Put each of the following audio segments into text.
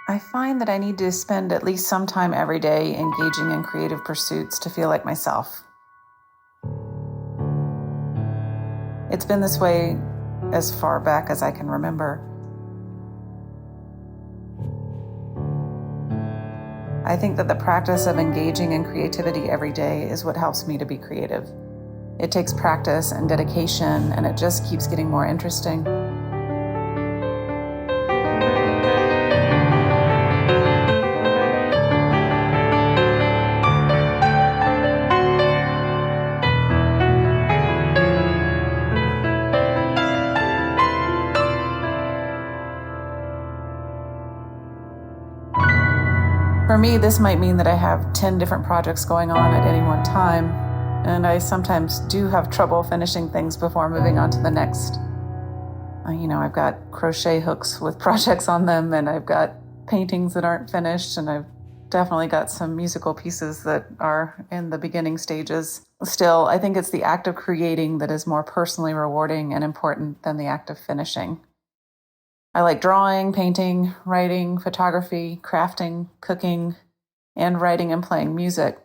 I find that I need to spend at least some time every day engaging in creative pursuits to feel like myself. It's been this way as far back as I can remember. I think that the practice of engaging in creativity every day is what helps me to be creative. It takes practice and dedication, and it just keeps getting more interesting. For me, this might mean that I have 10 different projects going on at any one time, and I sometimes do have trouble finishing things before moving on to the next. I've got crochet hooks with projects on them, and I've got paintings that aren't finished, and I've definitely got some musical pieces that are in the beginning stages. Still, I think it's the act of creating that is more personally rewarding and important than the act of finishing. I like drawing, painting, writing, photography, crafting, cooking, and writing and playing music.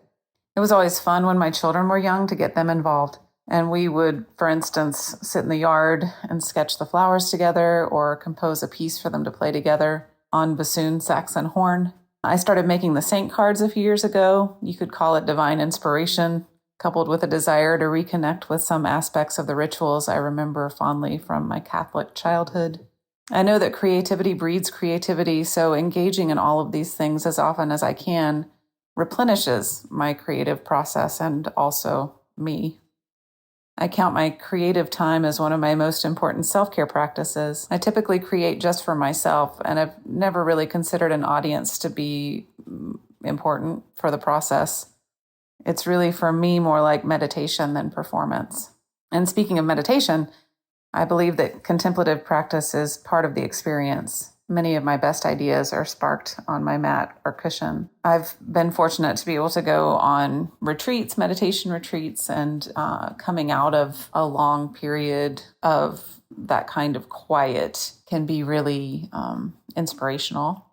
It was always fun when my children were young to get them involved. And we would, for instance, sit in the yard and sketch the flowers together or compose a piece for them to play together on bassoon, sax, and horn. I started making the saint cards a few years ago. You could call it divine inspiration, coupled with a desire to reconnect with some aspects of the rituals I remember fondly from my Catholic childhood. I know that creativity breeds creativity, so engaging in all of these things as often as I can replenishes my creative process and also me. I count my creative time as one of my most important self-care practices. I typically create just for myself, and I've never really considered an audience to be important for the process. It's really, for me, more like meditation than performance. And speaking of meditation, I believe that contemplative practice is part of the experience. Many of my best ideas are sparked on my mat or cushion. I've been fortunate to be able to go on retreats, meditation retreats, and coming out of a long period of that kind of quiet can be really inspirational.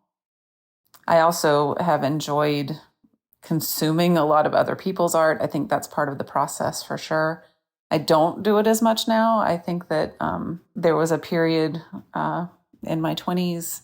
I also have enjoyed consuming a lot of other people's art. I think that's part of the process for sure. I don't do it as much now. I think that there was a period in my 20s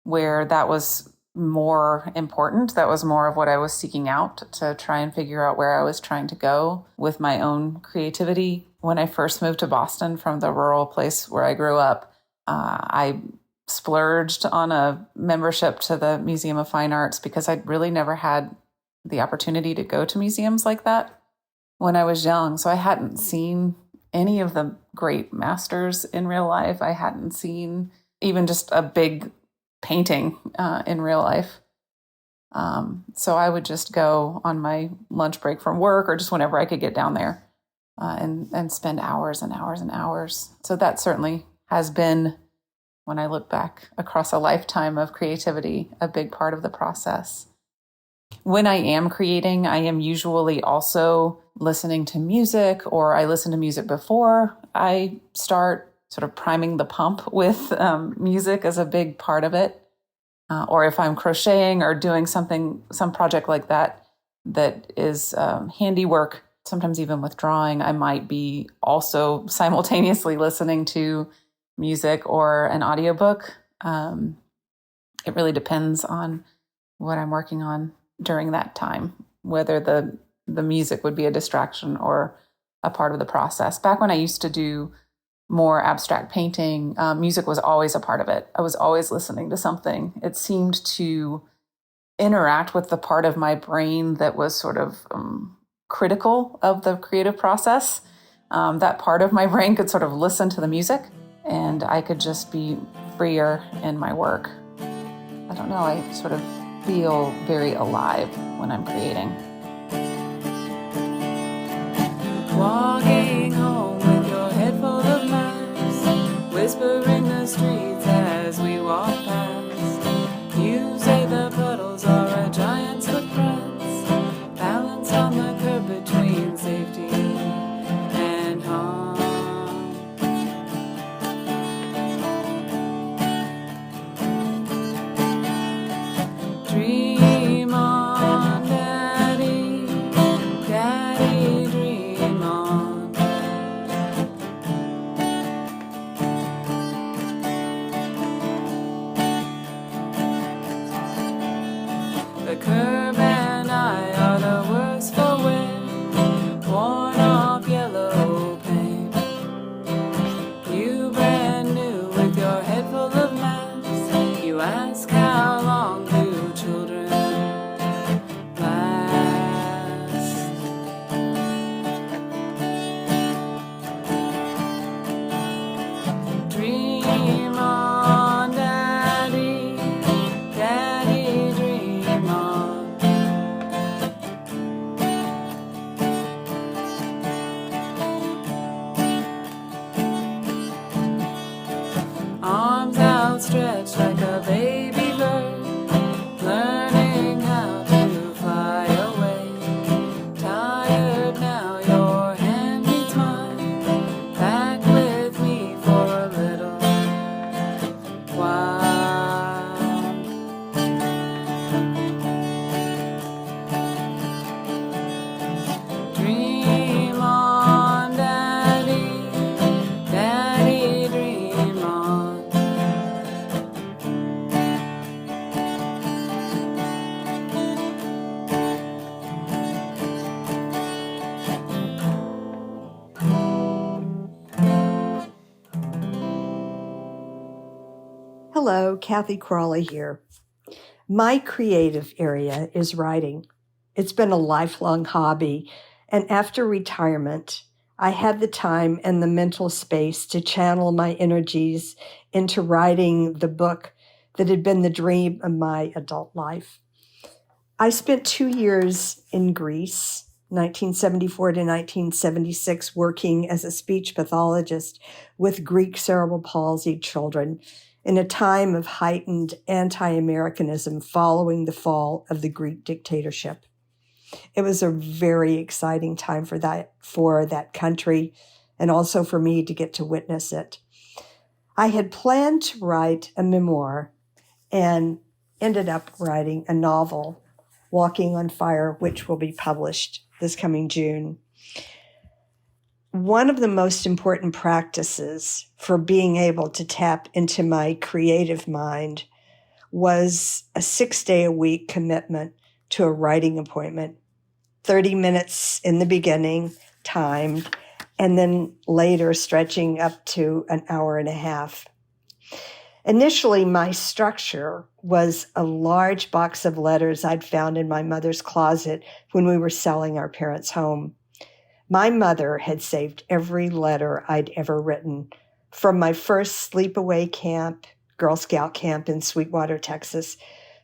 where that was more important. That was more of what I was seeking out to try and figure out where I was trying to go with my own creativity. When I first moved to Boston from the rural place where I grew up, I splurged on a membership to the Museum of Fine Arts because I'd really never had the opportunity to go to museums like that when I was young. So I hadn't seen any of the great masters in real life. I hadn't seen even just a big painting in real life. So I would just go on my lunch break from work or just whenever I could get down there and spend hours and hours and hours. So that certainly has been, when I look back across a lifetime of creativity, a big part of the process. When I am creating, I am usually also listening to music, or I listen to music before I start, sort of priming the pump with music as a big part of it. Or if I'm crocheting or doing some project like that is handiwork, sometimes even with drawing, I might be also simultaneously listening to music or an audiobook. It really depends on what I'm working on during that time, whether the music would be a distraction or a part of the process. Back when I used to do more abstract painting, music was always a part of it. I was always listening to something. It seemed to interact with the part of my brain that was sort of critical of the creative process. That part of my brain could sort of listen to the music, and I could just be freer in my work. I don't know, I sort of feel very alive when I'm creating. Walking home with your head full of maps, whispering the streets as we walk past. You say the puddles are a giant's footprints, balance on the curb between safety and harm. You ask how long do children last? Dream on, Daddy, Daddy, dream on. Arms outstretched like a baby bird, learning how to fly away. Tired now, your hand needs mine. Back with me for a little while. Dream on, Daddy, Daddy, dream on. Hello, Kathy Crawley here. My creative area is writing. It's been a lifelong hobby, and after retirement, I had the time and the mental space to channel my energies into writing the book that had been the dream of my adult life. I spent 2 years in Greece, 1974 to 1976, working as a speech pathologist with Greek cerebral palsy children in a time of heightened anti-Americanism following the fall of the Greek dictatorship. It was a very exciting time for that country, and also for me to get to witness it. I had planned to write a memoir and ended up writing a novel, Walking on Fire, which will be published this coming June. One of the most important practices for being able to tap into my creative mind was a 6-day-a-week commitment to a writing appointment, 30 minutes in the beginning, timed, and then later stretching up to an hour and a half. Initially, my structure was a large box of letters I'd found in my mother's closet when we were selling our parents' home. My mother had saved every letter I'd ever written, from my first sleepaway camp, Girl Scout camp in Sweetwater, Texas,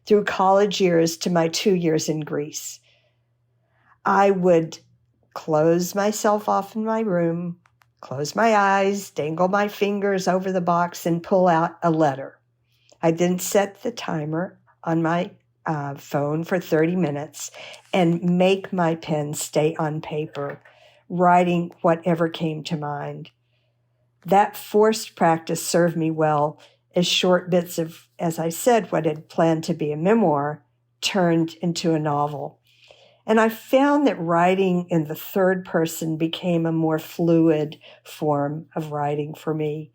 through college years to my 2 years in Greece. I would close myself off in my room, close my eyes, dangle my fingers over the box, and pull out a letter. I then set the timer on my phone for 30 minutes and make my pen stay on paper, writing whatever came to mind. That forced practice served me well as short bits of, as I said, what had planned to be a memoir turned into a novel. And I found that writing in the third person became a more fluid form of writing for me.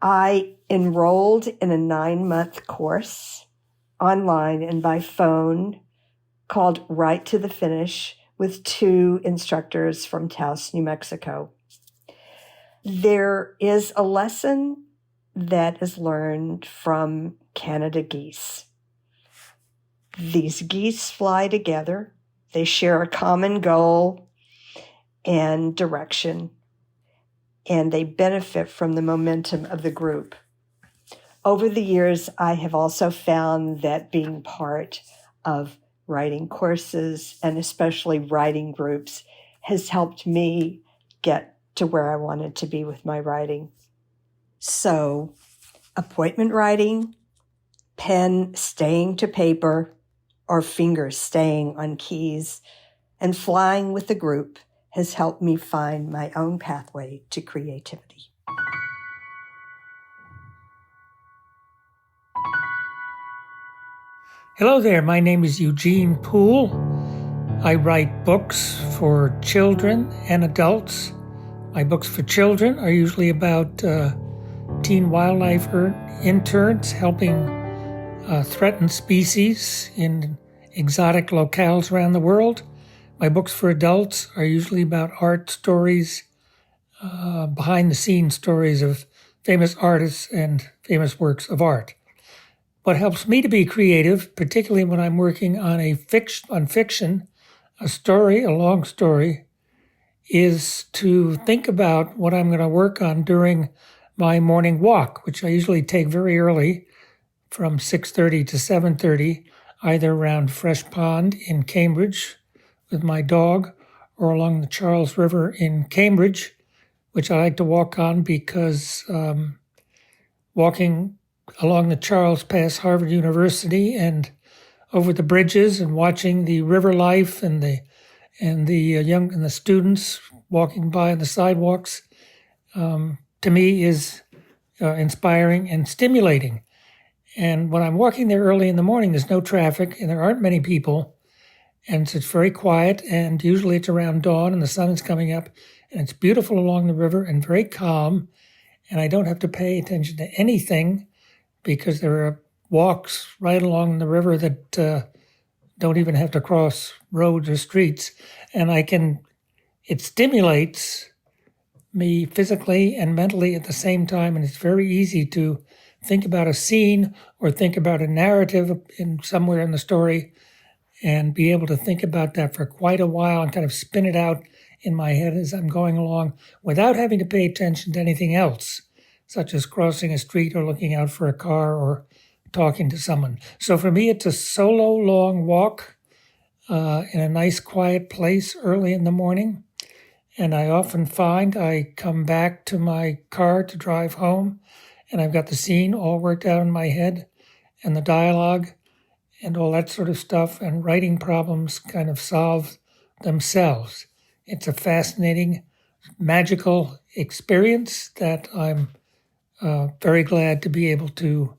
I enrolled in a 9-month course online and by phone called Write to the Finish, with 2 instructors from Taos, New Mexico. There is a lesson that is learned from Canada geese. These geese fly together. They share a common goal and direction, and they benefit from the momentum of the group. Over the years, I have also found that being part of writing courses and especially writing groups has helped me get to where I wanted to be with my writing. So, appointment writing, pen staying to paper, or fingers staying on keys, and flying with the group has helped me find my own pathway to creativity. Hello there, my name is Eugene Pool. I write books for children and adults. My books for children are usually about teen wildlife interns helping threatened species in exotic locales around the world. My books for adults are usually about art stories, behind-the-scenes stories of famous artists and famous works of art. what helps me to be creative, particularly when I'm working on fiction, a story, a long story, is to think about what I'm going to work on during my morning walk, which I usually take very early from 6:30 to 7:30, either around Fresh Pond in Cambridge with my dog or along the Charles River in Cambridge, which I like to walk on because walking along the Charles past Harvard University and over the bridges and watching the river life and the students walking by on the sidewalks, to me is inspiring and stimulating. And when I'm walking there early in the morning, there's no traffic and there aren't many people, and it's very quiet, and usually it's around dawn and the sun is coming up, and it's beautiful along the river and very calm, and I don't have to pay attention to anything because there are walks right along the river that don't even have to cross roads or streets, and it stimulates me physically and mentally at the same time, and it's very easy to think about a scene or think about a narrative in somewhere in the story and be able to think about that for quite a while and kind of spin it out in my head as I'm going along without having to pay attention to anything else, such as crossing a street or looking out for a car or talking to someone. So for me, it's a solo long walk in a nice quiet place early in the morning. And I often find I come back to my car to drive home and I've got the scene all worked out in my head and the dialogue and all that sort of stuff, and writing problems kind of solve themselves. It's a fascinating, magical experience that I'm very glad to be able to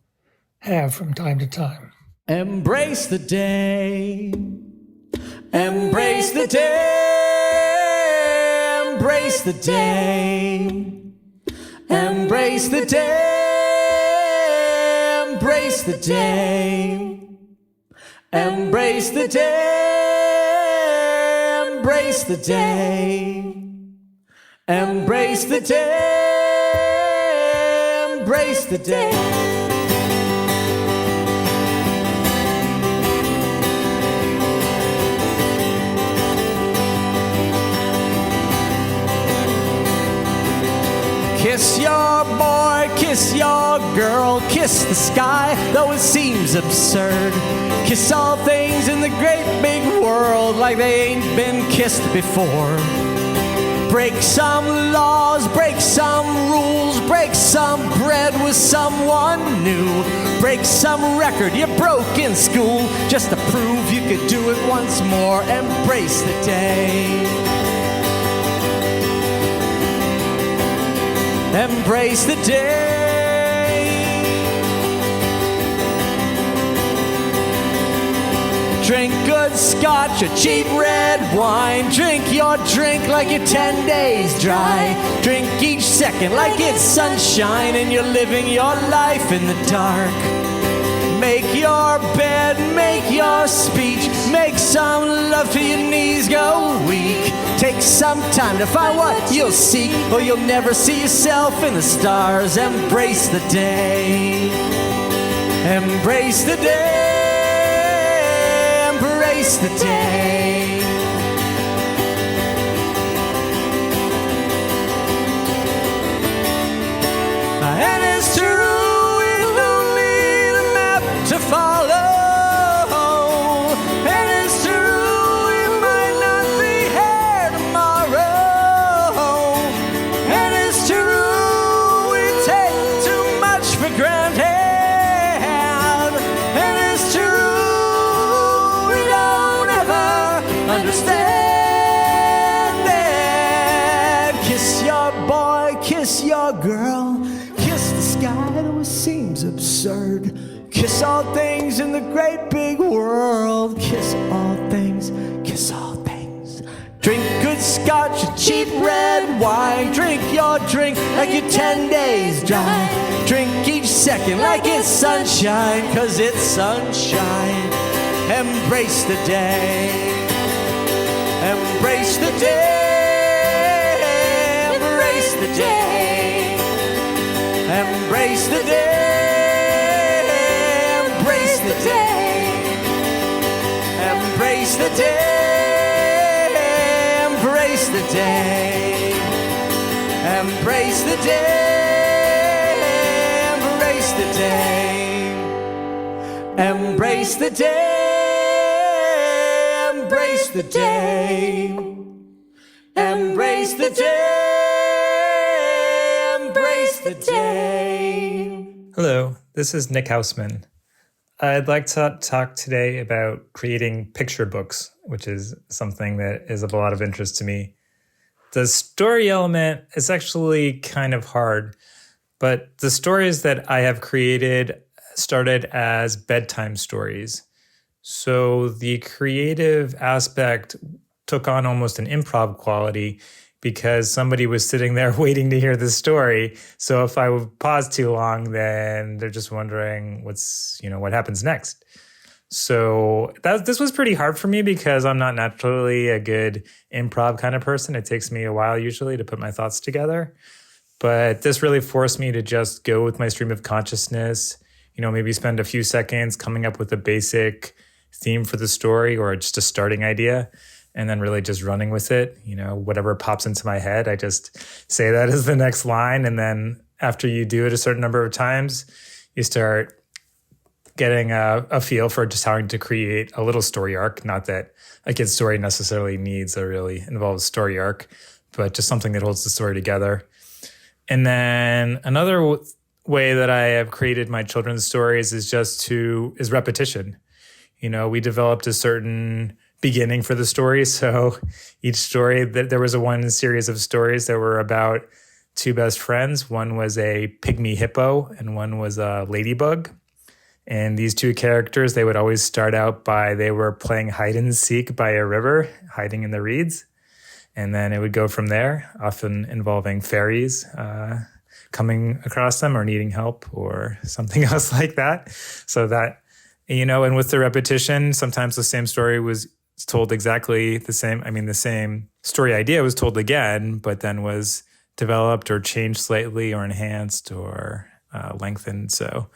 have from time to time. Embrace the day. Embrace the day. Embrace the day. Embrace the day. Embrace the day. Embrace the day. Embrace the day. Embrace the day. Embrace the day. Kiss your boy, kiss your girl, kiss the sky, though it seems absurd. Kiss all things in the great big world like they ain't been kissed before. Break some laws, break some rules, break some bread with someone new. Break some record you broke in school just to prove you could do it once more. Embrace the day. Embrace the day. Drink good scotch or cheap red wine. Drink your drink like you're 10 days dry. Drink each second like it's sunshine and you're living your life in the dark. Make your bed, make your speech. Make some love till your knees go weak. Take some time to find what you'll seek, or you'll never see yourself in the stars. Embrace the day. Embrace the day. Embrace the day. And it's true, we don't need a map to follow. And it's true, we might not be here tomorrow. And it's true, we take too much for granted. And it's true, we don't ever understand it. Kiss your boy, kiss your girl. Kiss the sky, though it seems absurd. Kiss all things in the great big world. Kiss all things, kiss all things. Drink good scotch and cheap red wine. Drink your drink like you're 10 days dry. Drink each second like it's sunshine, 'cause it's sunshine. Embrace the day. Embrace the day. Embrace the day. Embrace the day. Embrace the day. Embrace the day. Embrace the day. Embrace the day. Embrace the day. Embrace the day. Embrace the day. Embrace the day. Hello, this is Nick Hausman. I'd like to talk today about creating picture books, which is something that is of a lot of interest to me. The story element is actually kind of hard, but the stories that I have created started as bedtime stories. So the creative aspect took on almost an improv quality because somebody was sitting there waiting to hear the story. So if I would pause too long, then they're just wondering what happens next. So this was pretty hard for me because I'm not naturally a good improv kind of person. It takes me a while usually to put my thoughts together. But this really forced me to just go with my stream of consciousness, maybe spend a few seconds coming up with a basic theme for the story or just a starting idea, and then really just running with it. Whatever pops into my head, I just say that as the next line. And then after you do it a certain number of times, you start getting a feel for just how to create a little story arc. Not that a kid's story necessarily needs a really involved story arc, but just something that holds the story together. And then another way that I have created my children's stories is repetition. We developed a certain beginning for the story. So each story, there was one series of stories that were about two best friends. One was a pygmy hippo and one was a ladybug. And these two characters, they would always start out they were playing hide and seek by a river, hiding in the reeds. And then it would go from there, often involving fairies coming across them or needing help or something else like that. So that, and with the repetition, sometimes the same story was told exactly the same. The same story idea was told again, but then was developed or changed slightly or enhanced or lengthened. So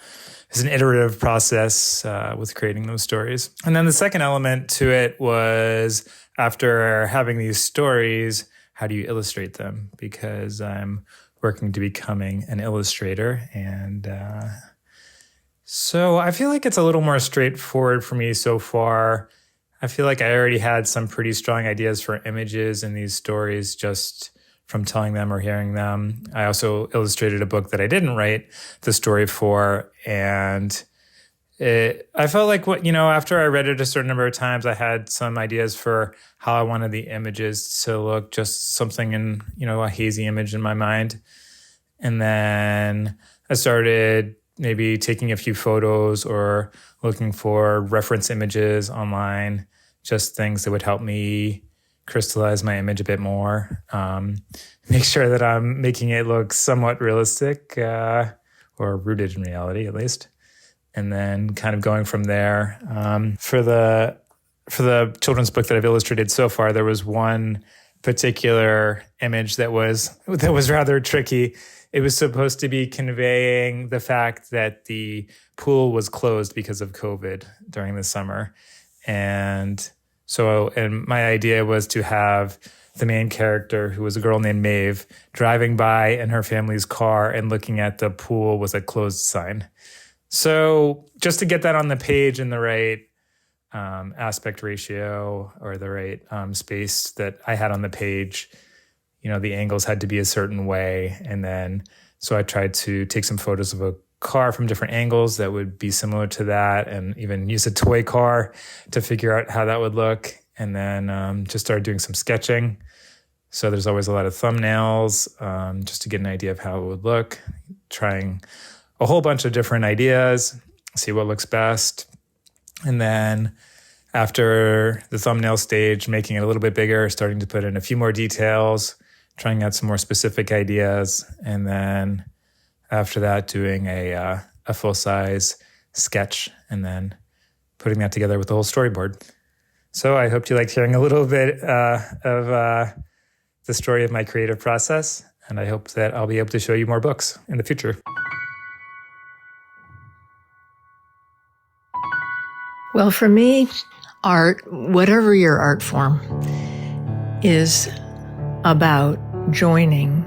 it's an iterative process with creating those stories. And then the second element to it was, after having these stories, how do you illustrate them? Because I'm working to becoming an illustrator. And so I feel like it's a little more straightforward for me so far. I feel like I already had some pretty strong ideas for images in these stories just from telling them or hearing them. I also illustrated a book that I didn't write the story for. And I felt like after I read it a certain number of times, I had some ideas for how I wanted the images to look, just something in, a hazy image in my mind. And then I started maybe taking a few photos or looking for reference images online, just things that would help me crystallize my image a bit more, make sure that I'm making it look somewhat realistic or rooted in reality at least. And then kind of going from there. For the children's book that I've illustrated so far, there was one particular image that was rather tricky. It was supposed to be conveying the fact that the pool was closed because of COVID during the summer. And my idea was to have the main character, who was a girl named Maeve, driving by in her family's car and looking at the pool with a closed sign. So just to get that on the page in the right aspect ratio or the right space that I had on the page, the angles had to be a certain way. And then, so I tried to take some photos of a car from different angles that would be similar to that, and even use a toy car to figure out how that would look. And then just started doing some sketching. So there's always a lot of thumbnails just to get an idea of how it would look, trying a whole bunch of different ideas, see what looks best. And then after the thumbnail stage, making it a little bit bigger, starting to put in a few more details, trying out some more specific ideas. And then after that, doing a full-size sketch and then putting that together with the whole storyboard. So I hope you liked hearing a little bit of the story of my creative process. And I hope that I'll be able to show you more books in the future. Well, for me, art, whatever your art form, is about joining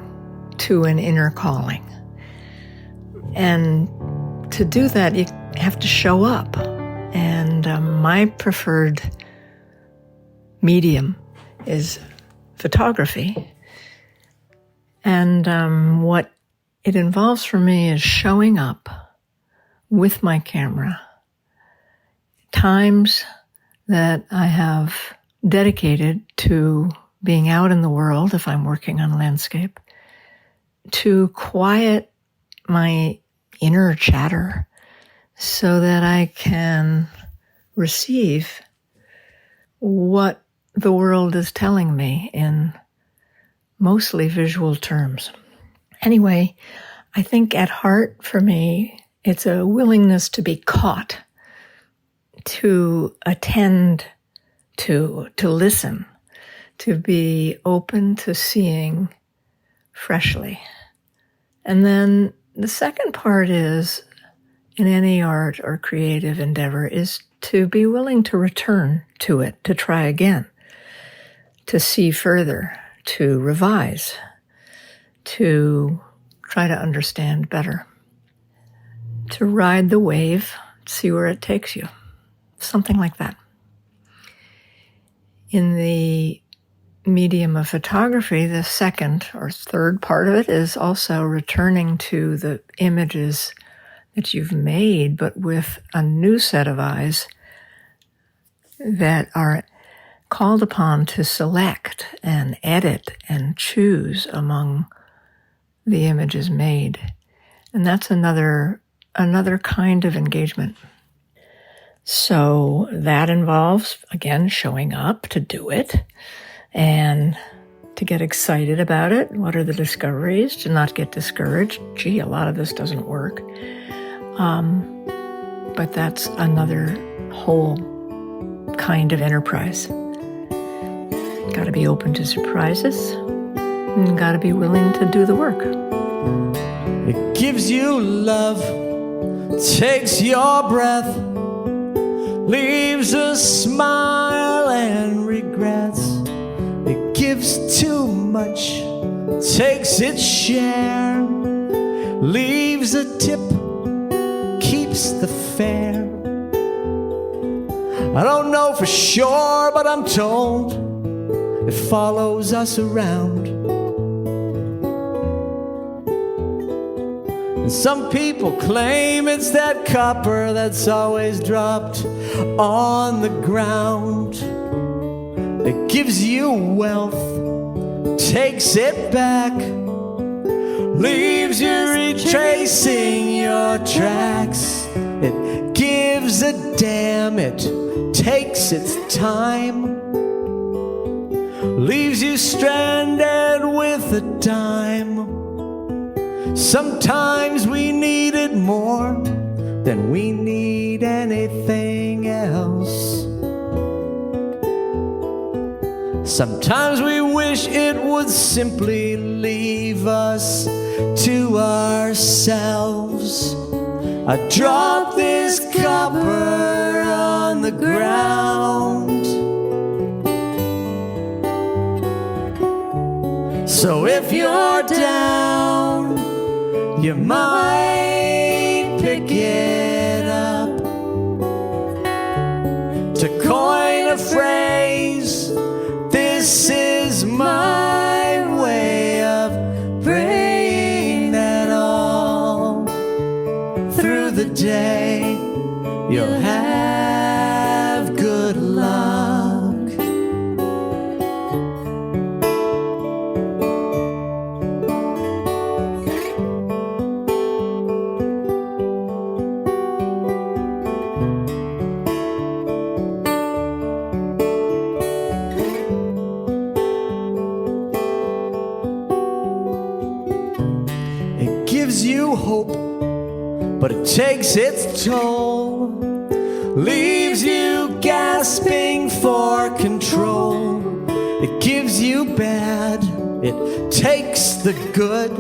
to an inner calling. And to do that, you have to show up. And my preferred medium is photography. And what it involves for me is showing up with my camera. Times that I have dedicated to being out in the world, if I'm working on landscape, to quiet my inner chatter so that I can receive what the world is telling me in mostly visual terms. Anyway, I think at heart for me, it's a willingness to be caught, to attend to listen, to be open to seeing freshly. And then the second part is, in any art or creative endeavor, is to be willing to return to it, to try again, to see further, to revise, to try to understand better, to ride the wave, see where it takes you, something like that. In the medium of photography, the second or third part of it is also returning to the images that you've made, but with a new set of eyes that are called upon to select and edit and choose among the images made. And that's another kind of engagement. So that involves, again, showing up to do it and to get excited about it. What are the discoveries? To not get discouraged. Gee, a lot of this doesn't work. But that's another whole kind of enterprise. Got to be open to surprises and got to be willing to do the work. It gives you love, takes your breath, leaves a smile and regrets. It gives too much, takes its share, leaves a tip, keeps the fare. I don't know for sure, but I'm told it follows us around. And some people claim it's that copper that's always dropped on the ground. It gives you wealth, takes it back, leaves you retracing your tracks. It gives a damn, it takes its time, leaves you stranded with a dime. Sometimes we need it more than we need anything else. Sometimes we wish it would simply leave us to ourselves. I drop this copper on the ground. So if you're down, you might pick it up. To coin a phrase, this is my way of praying that all through the day you'll have good luck. But it takes its toll, leaves you gasping for control. It gives you bad, it takes the good,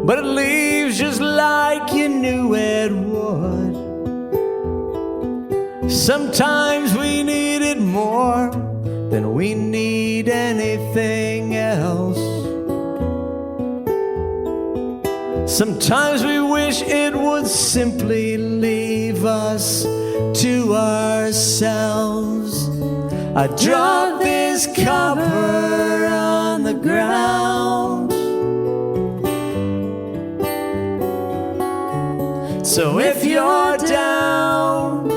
but it leaves just like you knew it would. Sometimes we need it more than we need anything else. Sometimes we wish it would simply leave us to ourselves. I drop this copper on the ground. So if you're down,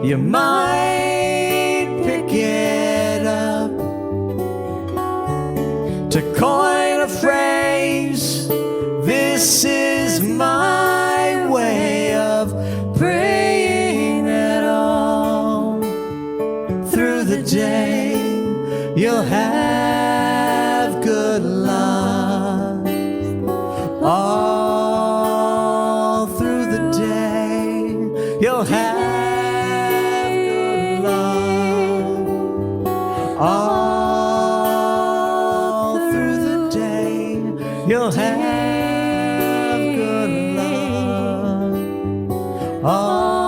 you might pick it up. To coin a phrase, this is my way of praying it all through the day. You'll have good luck all through the day. You'll have good luck all through the day. You'll have all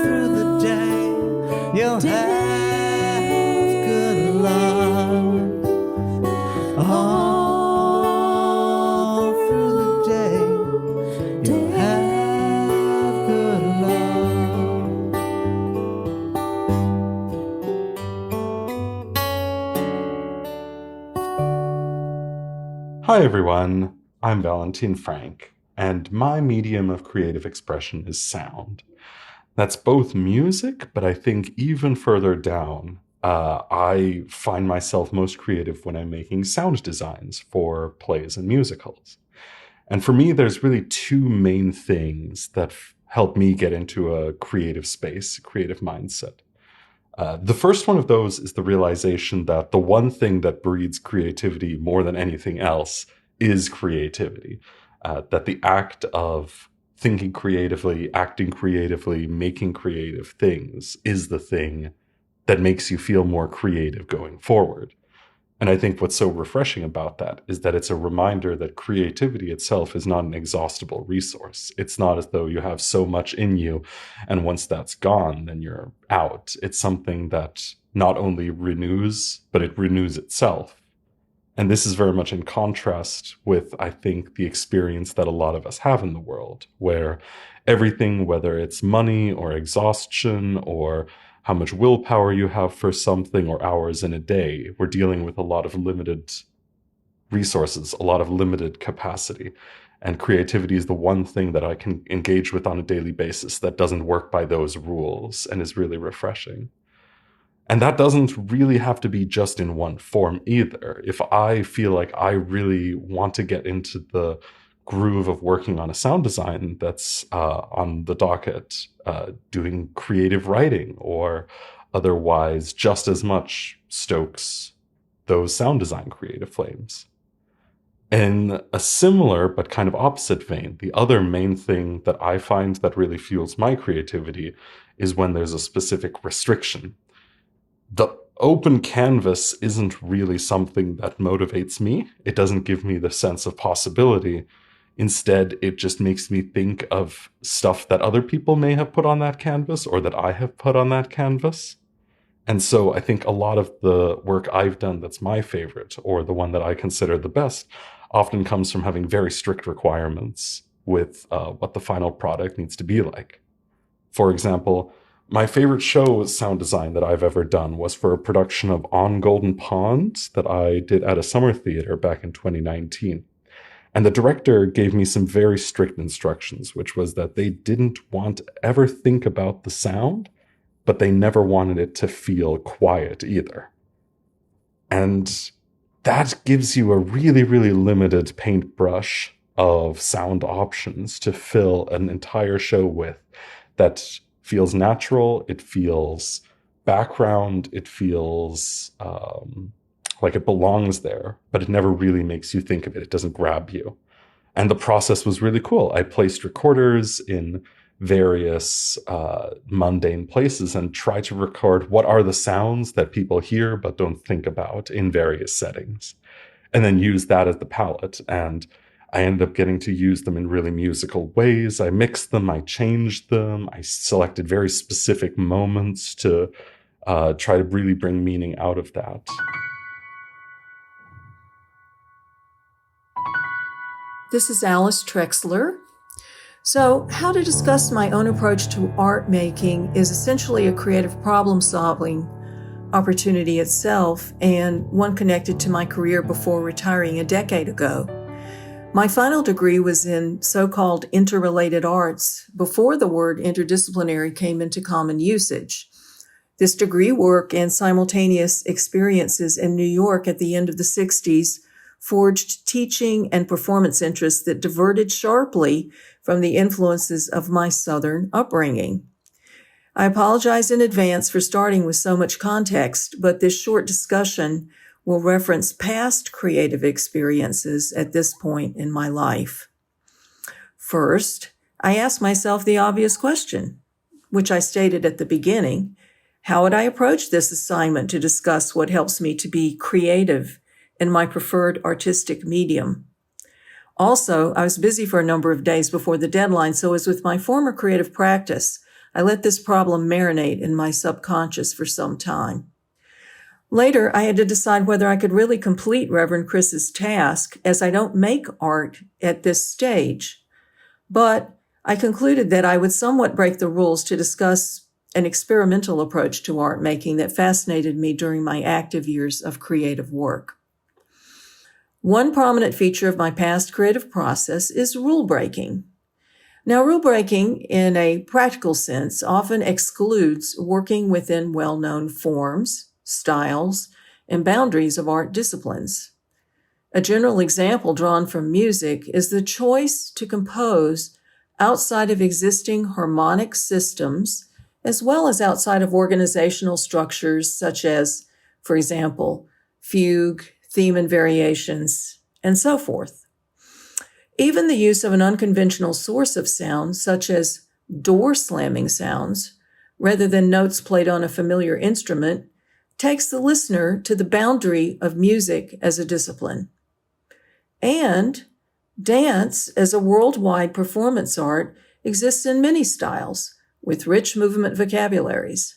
through the day. You'll have good luck. All through the day. You'll have good luck. Hi everyone, I'm Valentin Frank. And my medium of creative expression is sound. That's both music, but I think even further down, I find myself most creative when I'm making sound designs for plays and musicals. And for me, there's really two main things that help me get into a creative space, a creative mindset. The first one of those is the realization that the one thing that breeds creativity more than anything else is creativity. That the act of thinking creatively, acting creatively, making creative things is the thing that makes you feel more creative going forward. And I think what's so refreshing about that is that it's a reminder that creativity itself is not an exhaustible resource. It's not as though you have so much in you, and once that's gone, then you're out. It's something that not only renews, but it renews itself. And this is very much in contrast with, I think, the experience that a lot of us have in the world, where everything, whether it's money or exhaustion or how much willpower you have for something or hours in a day, we're dealing with a lot of limited resources, a lot of limited capacity. And creativity is the one thing that I can engage with on a daily basis that doesn't work by those rules and is really refreshing. And that doesn't really have to be just in one form either. If I feel like I really want to get into the groove of working on a sound design that's on the docket, doing creative writing or otherwise just as much stokes those sound design creative flames. In a similar but kind of opposite vein, the other main thing that I find that really fuels my creativity is when there's a specific restriction. The open canvas isn't really something that motivates me. It doesn't give me the sense of possibility. Instead, it just makes me think of stuff that other people may have put on that canvas or that I have put on that canvas. And so I think a lot of the work I've done that's my favorite, or the one that I consider the best, often comes from having very strict requirements with what the final product needs to be like. For example, my favorite show sound design that I've ever done was for a production of On Golden Pond that I did at a summer theater back in 2019. And the director gave me some very strict instructions, which was that they didn't want to ever think about the sound, but they never wanted it to feel quiet either. And that gives you a really, really limited paintbrush of sound options to fill an entire show with that feels natural, it feels background, it feels like it belongs there, but it never really makes you think of it. It doesn't grab you. And the process was really cool. I placed recorders in various mundane places and tried to record what are the sounds that people hear but don't think about in various settings, and then use that as the palette. And I ended up getting to use them in really musical ways. I mixed them, I changed them, I selected very specific moments to try to really bring meaning out of that. This is Alice Trexler. So, how to discuss my own approach to art making is essentially a creative problem-solving opportunity itself, and one connected to my career before retiring a decade ago. My final degree was in so-called interrelated arts before the word interdisciplinary came into common usage. This degree work and simultaneous experiences in New York at the end of the 60s forged teaching and performance interests that diverted sharply from the influences of my Southern upbringing. I apologize in advance for starting with so much context, but this short discussion will reference past creative experiences at this point in my life. First, I asked myself the obvious question, which I stated at the beginning: how would I approach this assignment to discuss what helps me to be creative in my preferred artistic medium? Also, I was busy for a number of days before the deadline, so as with my former creative practice, I let this problem marinate in my subconscious for some time. Later, I had to decide whether I could really complete Reverend Chris's task, as I don't make art at this stage. But I concluded that I would somewhat break the rules to discuss an experimental approach to art making that fascinated me during my active years of creative work. One prominent feature of my past creative process is rule breaking. Now, rule breaking, in a practical sense, often excludes working within well-known forms, styles, and boundaries of art disciplines. A general example drawn from music is the choice to compose outside of existing harmonic systems, as well as outside of organizational structures such as, for example, fugue, theme and variations, and so forth. Even the use of an unconventional source of sound, such as door slamming sounds, rather than notes played on a familiar instrument, takes the listener to the boundary of music as a discipline. And dance, as a worldwide performance art, exists in many styles, with rich movement vocabularies.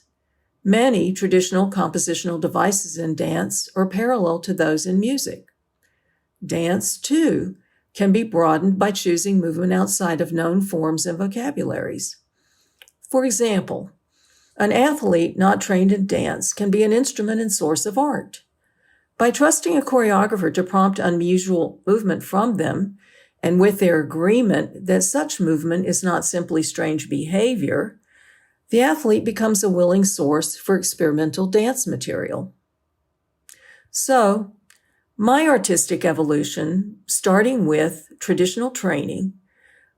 Many traditional compositional devices in dance are parallel to those in music. Dance, too, can be broadened by choosing movement outside of known forms and vocabularies. For example, an athlete not trained in dance can be an instrument and source of art. By trusting a choreographer to prompt unusual movement from them, and with their agreement that such movement is not simply strange behavior, the athlete becomes a willing source for experimental dance material. So, my artistic evolution, starting with traditional training,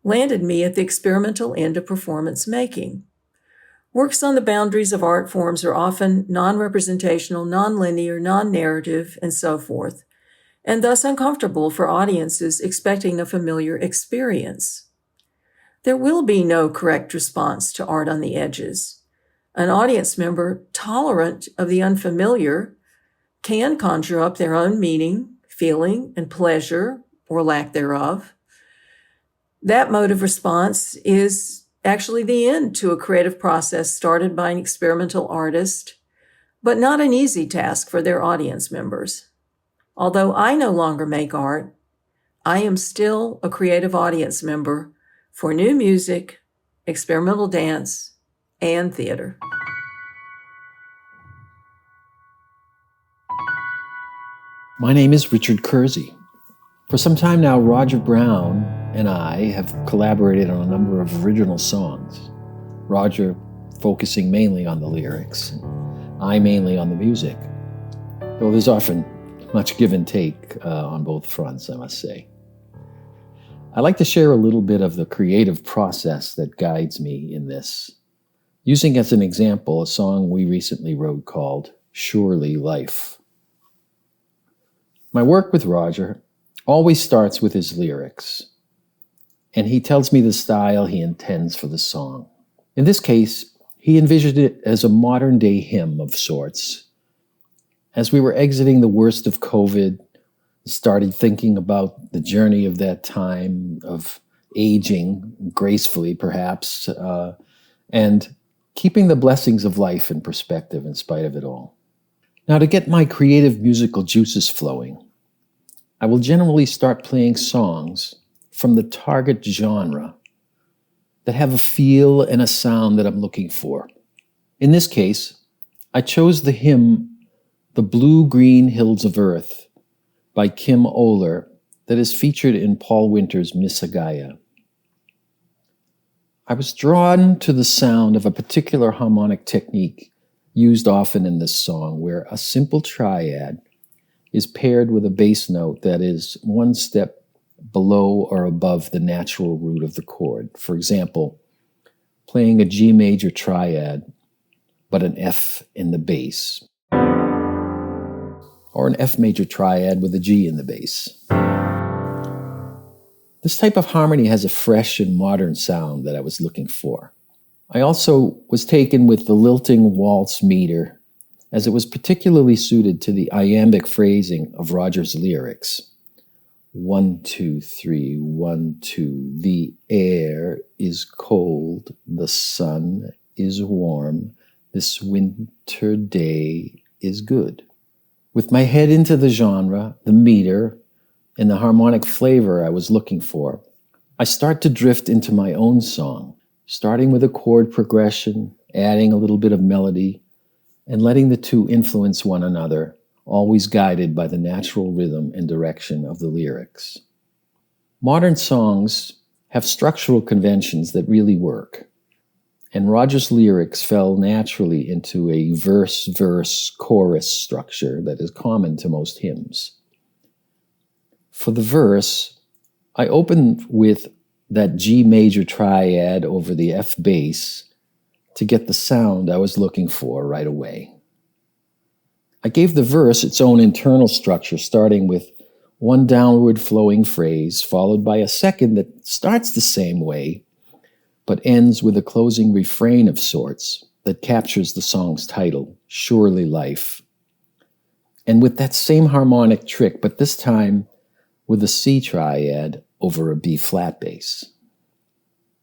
landed me at the experimental end of performance making. Works on the boundaries of art forms are often non-representational, non-linear, non-narrative, and so forth, and thus uncomfortable for audiences expecting a familiar experience. There will be no correct response to art on the edges. An audience member tolerant of the unfamiliar can conjure up their own meaning, feeling, and pleasure, or lack thereof. That mode of response is actually the end to a creative process started by an experimental artist, but not an easy task for their audience members. Although I no longer make art, I am still a creative audience member for new music, experimental dance, and theater. My name is Richard Curzi. For some time now, Roger Brown and I have collaborated on a number of original songs. Roger focusing mainly on the lyrics, I mainly on the music, though there's often much give and take on both fronts, I must say. I'd like to share a little bit of the creative process that guides me in this, using as an example a song we recently wrote called Surely Life. My work with Roger always starts with his lyrics, and he tells me the style he intends for the song. In this case, he envisioned it as a modern-day hymn of sorts. As we were exiting the worst of COVID, Started thinking about the journey of that time of aging gracefully, perhaps, and keeping the blessings of life in perspective in spite of it all. Now, to get my creative musical juices flowing, I will generally start playing songs from the target genre that have a feel and a sound that I'm looking for. In this case, I chose the hymn, The Blue-Green Hills of Earth, by Kim Oler, that is featured in Paul Winter's Missagaya. I was drawn to the sound of a particular harmonic technique used often in this song, where a simple triad is paired with a bass note that is one step below or above the natural root of the chord. For example, playing a G major triad, but an F in the bass, or an F major triad with a G in the bass. This type of harmony has a fresh and modern sound that I was looking for. I also was taken with the lilting waltz meter, as it was particularly suited to the iambic phrasing of Roger's lyrics. 1, 2, 3, 1, 2. The air is cold, the sun is warm, this winter day is good. With my head into the genre, the meter, and the harmonic flavor I was looking for, I start to drift into my own song, starting with a chord progression, adding a little bit of melody, and letting the two influence one another, always guided by the natural rhythm and direction of the lyrics. Modern songs have structural conventions that really work, and Roger's lyrics fell naturally into a verse-verse-chorus structure that is common to most hymns. For the verse, I opened with that G major triad over the F bass to get the sound I was looking for right away. I gave the verse its own internal structure, starting with one downward flowing phrase, followed by a second that starts the same way, but ends with a closing refrain of sorts that captures the song's title, Surely Life. And with that same harmonic trick, but this time with a C triad over a B flat bass.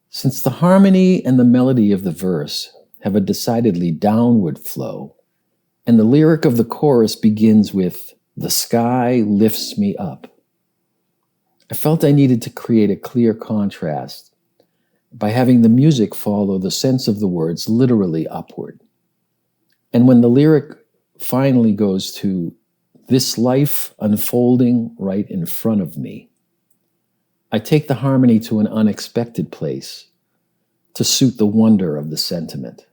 Since the harmony and the melody of the verse have a decidedly downward flow, and the lyric of the chorus begins with, "The sky lifts me up," I felt I needed to create a clear contrast by having the music follow the sense of the words literally upward. And when the lyric finally goes to, "This life unfolding right in front of me," I take the harmony to an unexpected place to suit the wonder of the sentiment.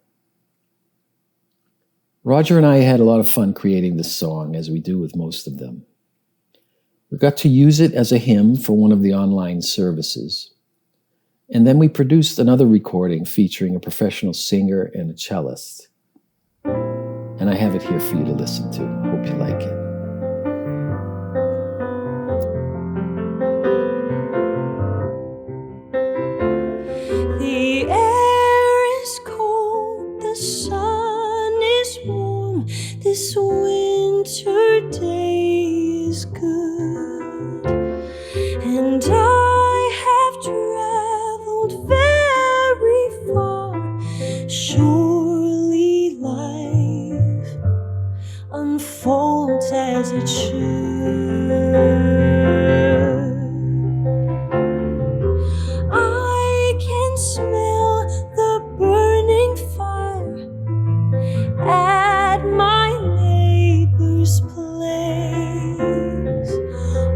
Roger and I had a lot of fun creating this song, as we do with most of them. We got to use it as a hymn for one of the online services. And then we produced another recording featuring a professional singer and a cellist. And I have it here for you to listen to. Hope you like it. The air is cold, the sun is warm, this winter day is good. And I have traveled very far, surely life unfolds as it should. I can smell the burning fire at my neighbor's place.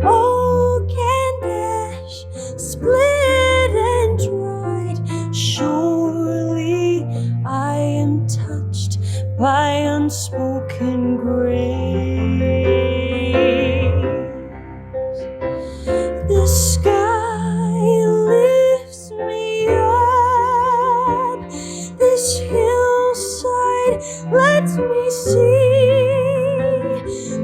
Oak and ash split and dried. Surely I am touched by unspoken grace. The sky lifts me up, this hillside lets me see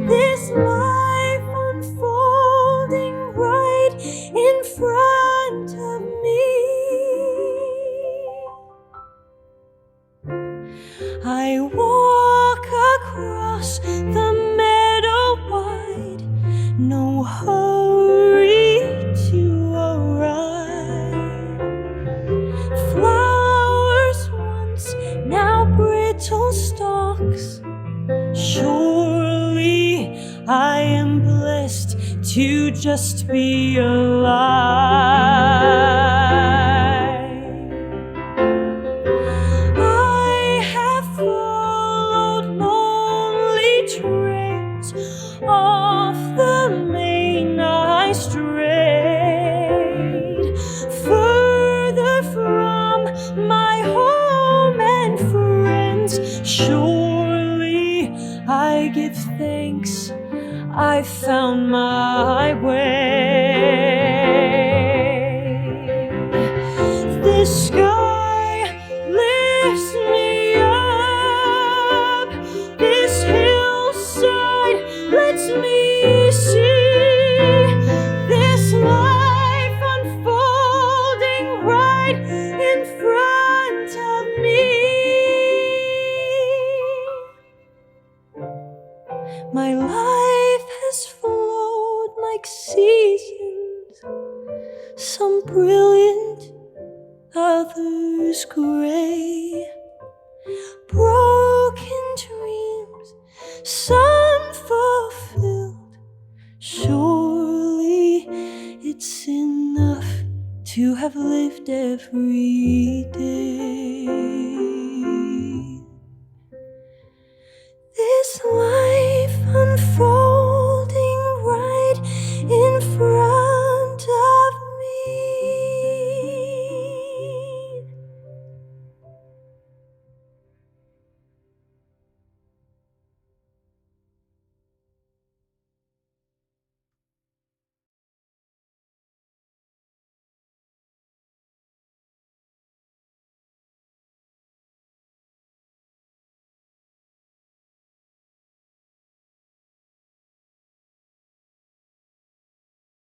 this life unfolding right in front of me. I walk across the meadow wide, no hope thanks. Surely I am blessed to just be alive. I have followed lonely trails. Off the main I strayed, further from my home and friends. Surely I give thanks, I found my way. The sky lifts me up, this hillside lets me see this life unfolding right in front of me. My life has flowed like seasons, some brilliant, others gray. Broken dreams, some fulfilled. Surely it's enough to have lived every